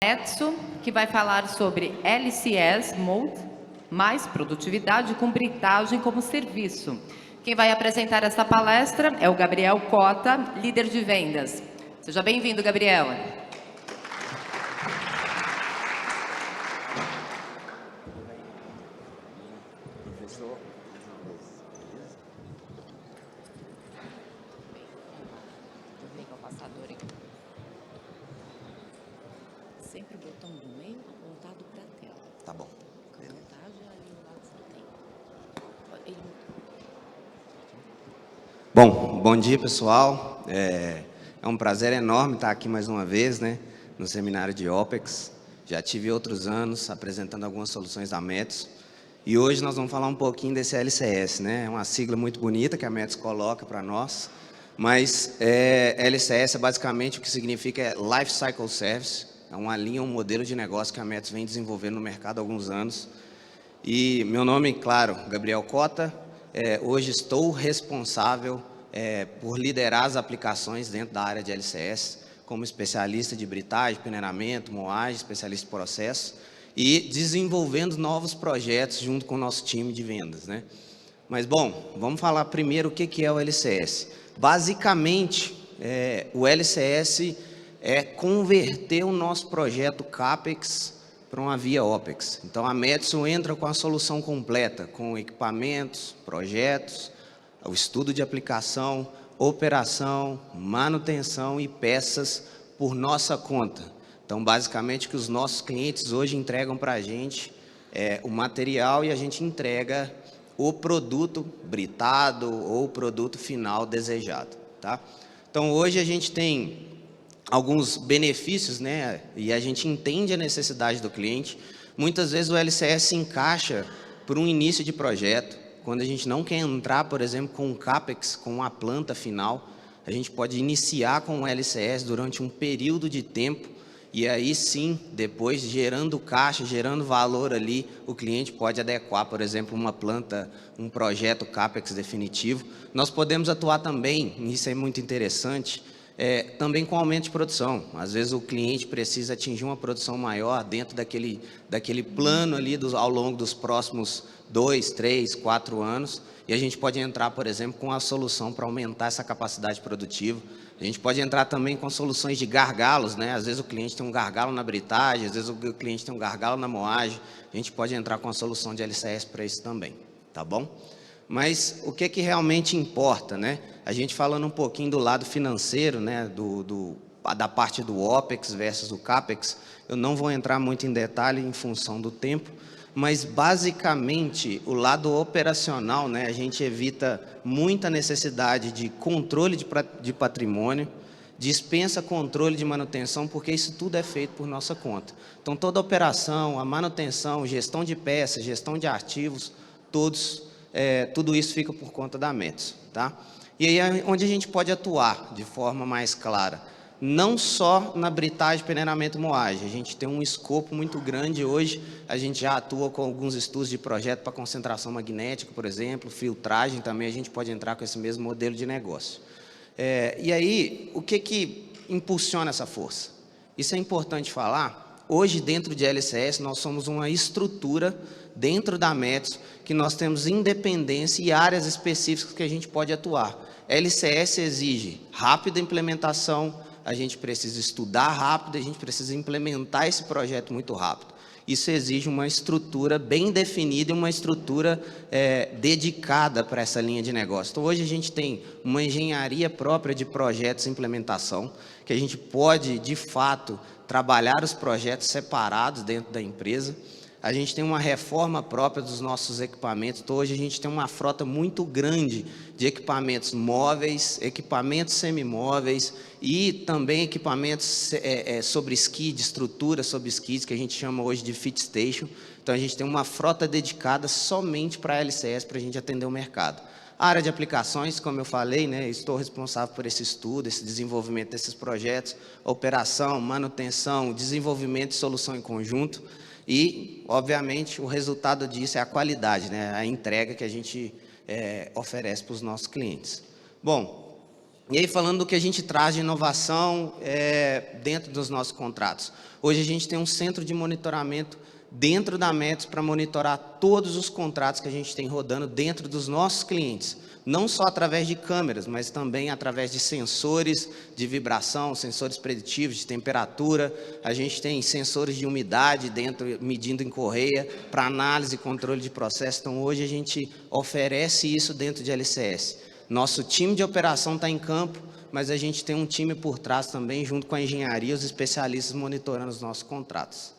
Edson, que vai falar sobre LCS Mode, mais produtividade com britagem como serviço. Quem vai apresentar esta palestra é o Gabriel Cota, líder de vendas. Seja bem-vindo, Gabriel. Sempre o botão do meio apontado para a tela. Tá bom. Bom dia, pessoal. É um prazer enorme estar aqui mais uma vez, né, no seminário de OPEX. Já tive outros anos apresentando algumas soluções da Metso. E hoje nós vamos falar um pouquinho desse LCS, né? É uma sigla muito bonita que a Metso coloca para nós. Mas LCS é basicamente o que significa Life Cycle Service. É uma linha, um modelo de negócio que a Metso vem desenvolvendo no mercado há alguns anos. E meu nome, claro, Gabriel Cota. Hoje estou responsável por liderar as aplicações dentro da área de LCS, como especialista de britagem, peneiramento, moagem, especialista em processo, e desenvolvendo novos projetos junto com o nosso time de vendas, né? Mas, bom, vamos falar primeiro o que é o LCS. Basicamente, o LCS é converter o nosso projeto CAPEX para uma via OPEX. Então, a Metso entra com a solução completa, com equipamentos, projetos, o estudo de aplicação, operação, manutenção e peças por nossa conta. Então, basicamente, o que os nossos clientes hoje entregam para a gente é o material e a gente entrega o produto britado ou o produto final desejado, tá? Então, hoje a gente tem alguns benefícios, né? E a gente entende a necessidade do cliente. Muitas vezes o LCS se encaixa por um início de projeto. Quando a gente não quer entrar, por exemplo, com um CAPEX, com a planta final, a gente pode iniciar com o LCS durante um período de tempo e aí sim, depois gerando caixa, gerando valor ali, o cliente pode adequar, por exemplo, uma planta, um projeto CAPEX definitivo. Nós podemos atuar também, isso é muito interessante, também com aumento de produção. Às vezes o cliente precisa atingir uma produção maior dentro daquele plano ali ao longo dos próximos 2, 3, 4 anos, e a gente pode entrar, por exemplo, com a solução para aumentar essa capacidade produtiva. A gente pode entrar também com soluções de gargalos, né? Às vezes o cliente tem um gargalo na britagem, às vezes o cliente tem um gargalo na moagem, a gente pode entrar com a solução de LCS para isso também, tá bom? Mas o que realmente importa, né? A gente falando um pouquinho do lado financeiro, né? Da parte do OPEX versus o CAPEX, eu não vou entrar muito em detalhe em função do tempo, mas basicamente o lado operacional, né? A gente evita muita necessidade de controle de patrimônio, dispensa controle de manutenção, porque isso tudo é feito por nossa conta. Então toda a operação, a manutenção, gestão de peças, gestão de arquivos, tudo isso fica por conta da Metso, tá? E aí é onde a gente pode atuar de forma mais clara, não só na britagem, peneiramento e moagem. A gente tem um escopo muito grande hoje, a gente já atua com alguns estudos de projeto para concentração magnética, por exemplo, filtragem também, a gente pode entrar com esse mesmo modelo de negócio. E aí, o que impulsiona essa força? Isso é importante falar. Hoje, dentro de LCS, nós somos uma estrutura dentro da Metso, que nós temos independência e áreas específicas que a gente pode atuar. LCS exige rápida implementação, a gente precisa estudar rápido, a gente precisa implementar esse projeto muito rápido. Isso exige uma estrutura bem definida e uma estrutura dedicada para essa linha de negócio. Então, hoje a gente tem uma engenharia própria de projetos e implementação, que a gente pode, de fato, trabalhar os projetos separados dentro da empresa. A gente tem uma reforma própria dos nossos equipamentos. Então, hoje a gente tem uma frota muito grande de equipamentos móveis, equipamentos semimóveis e também equipamentos sobre skid, estruturas sobre skids, que a gente chama hoje de fit station. Então, a gente tem uma frota dedicada somente para a LCS, para a gente atender o mercado. A área de aplicações, como eu falei, né, estou responsável por esse estudo, esse desenvolvimento desses projetos, operação, manutenção, desenvolvimento e solução em conjunto. E, obviamente, o resultado disso é a qualidade, né? A entrega que a gente oferece para os nossos clientes. Bom, E aí, falando do que a gente traz de inovação dentro dos nossos contratos. Hoje a gente tem um centro de monitoramento dentro da Metso para monitorar todos os contratos que a gente tem rodando dentro dos nossos clientes. Não só através de câmeras, mas também através de sensores de vibração, sensores preditivos de temperatura. A gente tem sensores de umidade dentro, medindo em correia, para análise e controle de processo. Então, hoje a gente oferece isso dentro de LCS. Nosso time de operação está em campo, mas a gente tem um time por trás também, junto com a engenharia e os especialistas monitorando os nossos contratos.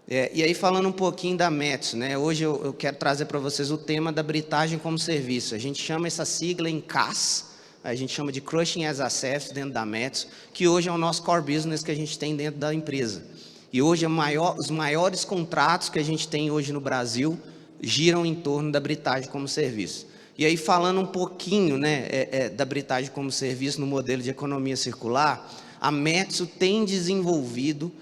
E aí, falando um pouquinho da Metso, né? Hoje eu quero trazer para vocês o tema da britagem como serviço. A gente chama essa sigla em CAS, a gente chama de Crushing as a Service dentro da Metso, que hoje é o nosso core business que a gente tem dentro da empresa. E hoje os maiores contratos que a gente tem hoje no Brasil giram em torno da britagem como serviço. E aí, falando um pouquinho, né, da britagem como serviço no modelo de economia circular, a Metso tem desenvolvido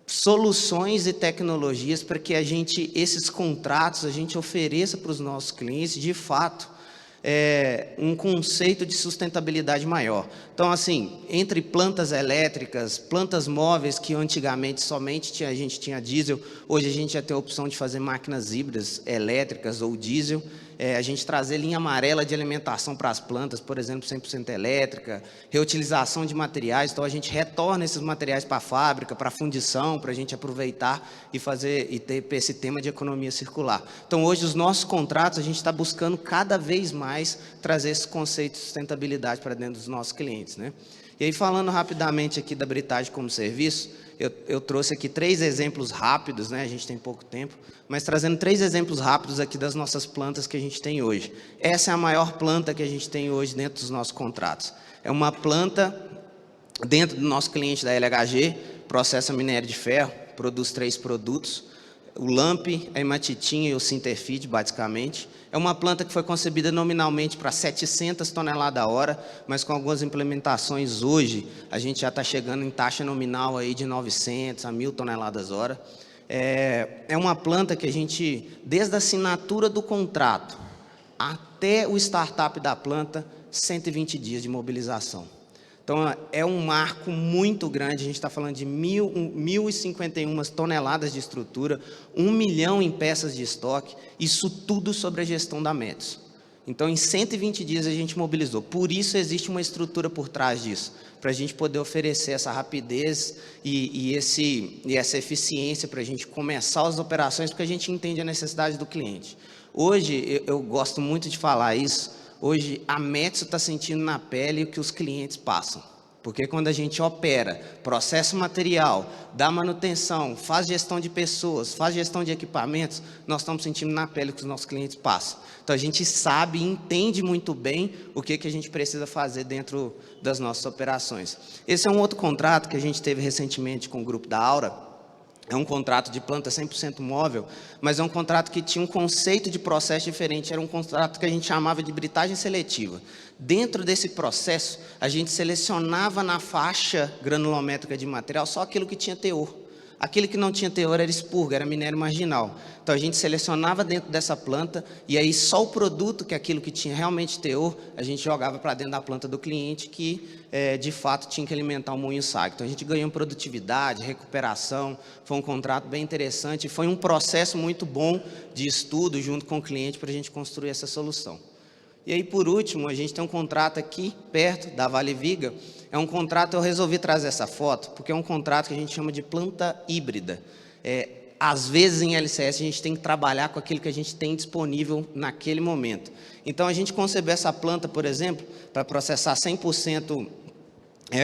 soluções e tecnologias para que esses contratos, a gente ofereça para os nossos clientes, de fato, um conceito de sustentabilidade maior. Então, assim, entre plantas elétricas, plantas móveis, que antigamente somente a gente tinha diesel, hoje a gente já tem a opção de fazer máquinas híbridas, elétricas ou diesel, a gente trazer linha amarela de alimentação para as plantas, por exemplo, 100% elétrica, reutilização de materiais, então a gente retorna esses materiais para a fábrica, para a fundição, para a gente aproveitar e ter esse tema de economia circular. Então, hoje, os nossos contratos, a gente está buscando cada vez mais trazer esse conceito de sustentabilidade para dentro dos nossos clientes, né? E aí, falando rapidamente aqui da britagem como serviço, eu trouxe aqui 3 exemplos rápidos, né? A gente tem pouco tempo, mas trazendo 3 exemplos rápidos aqui das nossas plantas que a gente tem hoje. Essa é a maior planta que a gente tem hoje dentro dos nossos contratos. É uma planta dentro do nosso cliente da LHG, processa minério de ferro, produz 3 produtos, o LAMP, a hematitinha e o Sinterfeed, basicamente. É uma planta que foi concebida nominalmente para 700 toneladas a hora, mas com algumas implementações hoje, a gente já está chegando em taxa nominal aí de 900 a 1.000 toneladas a hora. É uma planta que a gente, desde a assinatura do contrato até o startup da planta, 120 dias de mobilização. Então, é um marco muito grande, a gente está falando de 1.051 toneladas de estrutura, 1 milhão em peças de estoque, isso tudo sobre a gestão da Metso. Então, em 120 dias a gente mobilizou. Por isso existe uma estrutura por trás disso, para a gente poder oferecer essa rapidez e essa eficiência para a gente começar as operações, porque a gente entende a necessidade do cliente. Hoje, eu gosto muito de falar isso, hoje a Metso está sentindo na pele o que os clientes passam. Porque quando a gente opera, processa material, dá manutenção, faz gestão de pessoas, faz gestão de equipamentos, nós estamos sentindo na pele o que os nossos clientes passam. Então, a gente sabe e entende muito bem o que a gente precisa fazer dentro das nossas operações. Esse é um outro contrato que a gente teve recentemente com o Grupo da Aura. É um contrato de planta 100% móvel, mas é um contrato que tinha um conceito de processo diferente. Era um contrato que a gente chamava de britagem seletiva. Dentro desse processo, a gente selecionava na faixa granulométrica de material só aquilo que tinha teor. Aquilo que não tinha teor era expurgo, era minério marginal. Então, a gente selecionava dentro dessa planta e aí só o produto, que é aquilo que tinha realmente teor, a gente jogava para dentro da planta do cliente que, de fato, tinha que alimentar o moinho SAG. Então, a gente ganhou produtividade, recuperação, foi um contrato bem interessante, foi um processo muito bom de estudo junto com o cliente para a gente construir essa solução. E aí, por último, a gente tem um contrato aqui, perto da Vale Viga. É um contrato, eu resolvi trazer essa foto, porque é um contrato que a gente chama de planta híbrida. Às vezes, em LCS, a gente tem que trabalhar com aquilo que a gente tem disponível naquele momento. Então, a gente concebeu essa planta, por exemplo, para processar 100%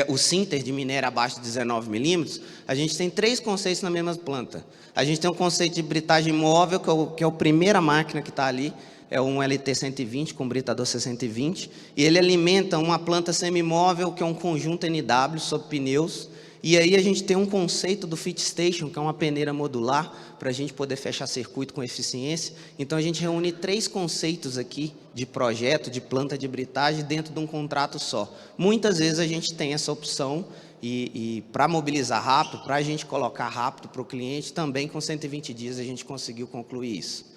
o sinter de minério abaixo de 19 milímetros, a gente tem 3 conceitos na mesma planta. A gente tem um conceito de britagem móvel, que é a primeira máquina que está ali, é um LT120 com britador 620, e ele alimenta uma planta semimóvel, que é um conjunto NW sob pneus, e aí a gente tem um conceito do Fit Station, que é uma peneira modular, para a gente poder fechar circuito com eficiência. Então, a gente reúne 3 conceitos aqui de projeto, de planta de britagem, dentro de um contrato só. Muitas vezes a gente tem essa opção, e para mobilizar rápido, para a gente colocar rápido para o cliente, também com 120 dias a gente conseguiu concluir isso.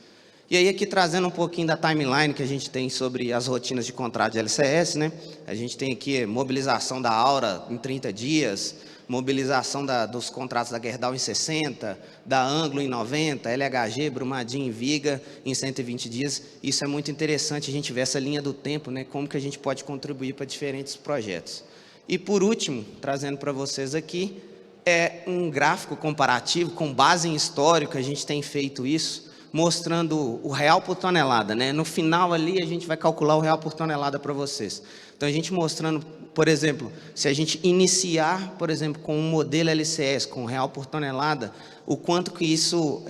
E aí aqui trazendo um pouquinho da timeline que a gente tem sobre as rotinas de contrato de LCS, né? A gente tem aqui mobilização da Aura em 30 dias, mobilização dos contratos da Gerdau em 60, da Anglo em 90, LHG, Brumadinho e Viga em 120 dias. Isso é muito interessante a gente ver essa linha do tempo, né? Como que a gente pode contribuir para diferentes projetos. E por último, trazendo para vocês aqui, é um gráfico comparativo com base em histórico, a gente tem feito isso, mostrando o real por tonelada, né? No final ali a gente vai calcular o real por tonelada para vocês. Então a gente mostrando, por exemplo, se a gente iniciar, por exemplo, com um modelo LCS, com real por tonelada, o quanto que isso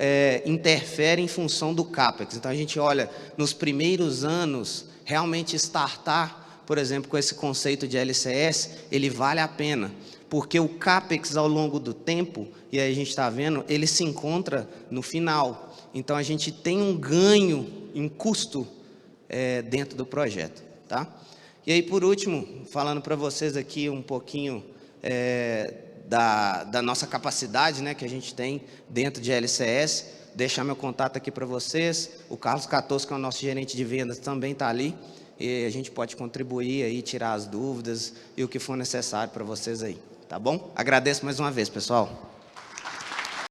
interfere em função do CAPEX. Então a gente olha, nos primeiros anos, realmente startar, por exemplo, com esse conceito de LCS, ele vale a pena. Porque o CAPEX ao longo do tempo, e aí a gente está vendo, ele se encontra no final. Então, a gente tem um ganho em custo dentro do projeto, tá? E aí, por último, falando para vocês aqui um pouquinho da nossa capacidade, né, que a gente tem dentro de LCS, deixar meu contato aqui para vocês. O Carlos Catoso, que é o nosso gerente de vendas, também está ali. E a gente pode contribuir aí, tirar as dúvidas e o que for necessário para vocês aí, tá bom? Agradeço mais uma vez, pessoal.